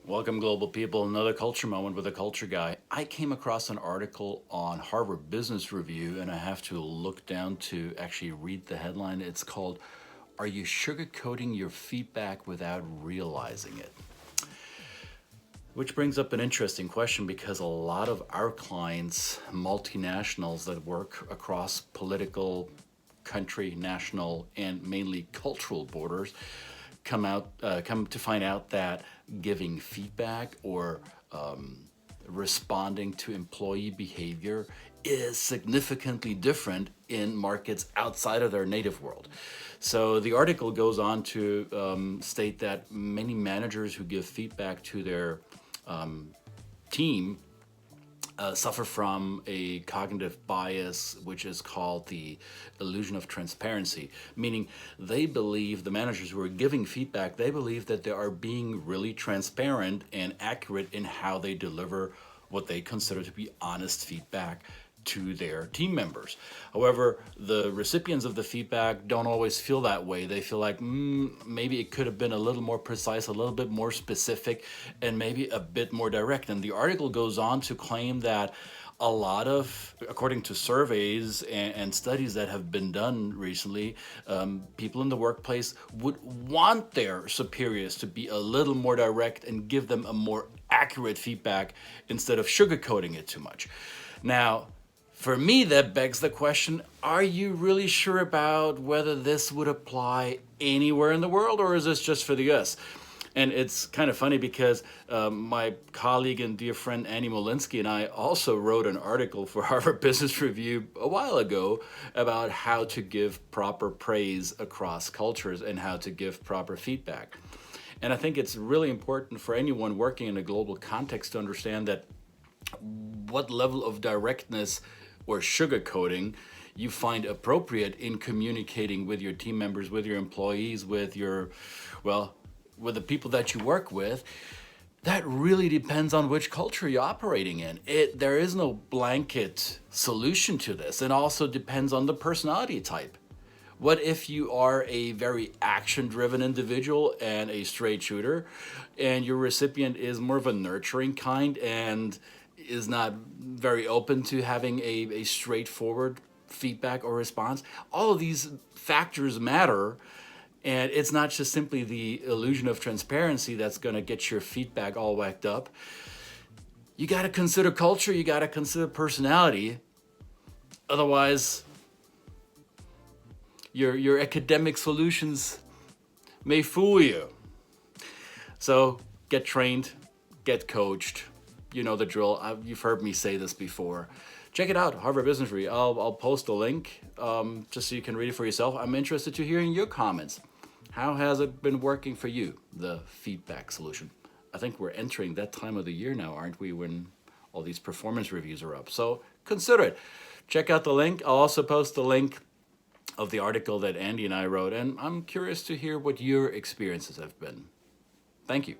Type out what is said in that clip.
Welcome, global people. Another culture moment with a culture guy. I came across an article on Harvard Business Review, and I have to look down to actually read the headline. It's called, "Are You Sugarcoating Your Feedback Without Realizing It?" Which brings up an interesting question because a lot of our clients, multinationals that work across political, country, national, and mainly cultural borders, come to find out that giving feedback or responding to employee behavior is significantly different in markets outside of their native world. So the article goes on to state that many managers who give feedback to their team suffer from a cognitive bias, which is called the illusion of transparency, meaning they believe, the managers who are giving feedback, they believe that they are being really transparent and accurate in how they deliver what they consider to be honest feedback to their team members. However, the recipients of the feedback don't always feel that way. They feel like maybe it could have been a little more precise, a little bit more specific, and maybe a bit more direct. And the article goes on to claim that a lot of, according to surveys and studies that have been done recently, people in the workplace would want their superiors to be a little more direct and give them a more accurate feedback instead of sugarcoating it too much. Now, for me, that begs the question, are you really sure about whether this would apply anywhere in the world, or is this just for the US? And it's kind of funny because my colleague and dear friend Annie Molinsky and I also wrote an article for Harvard Business Review a while ago about how to give proper praise across cultures and how to give proper feedback. And I think it's really important for anyone working in a global context to understand that what level of directness or sugarcoating you find appropriate in communicating with your team members, with your employees, with your, well, with the people that you work with, that really depends on which culture you're operating in. There is no blanket solution to this. It also depends on the personality type. What if you are a very action-driven individual and a straight shooter, and your recipient is more of a nurturing kind and is not very open to having a straightforward feedback or response? All of these factors matter, and it's not just simply the illusion of transparency that's going to get your feedback all whacked up. You got to consider culture, you got to consider personality. Otherwise, your academic solutions may fool you. So get trained, get coached. You know the drill. You've heard me say this before. Check it out, Harvard Business Review. I'll post a link just so you can read it for yourself. I'm interested to hearing your comments. How has it been working for you, the feedback solution? I think we're entering that time of the year now, aren't we, when all these performance reviews are up. So consider it. Check out the link. I'll also post the link of the article that Andy and I wrote, and I'm curious to hear what your experiences have been. Thank you.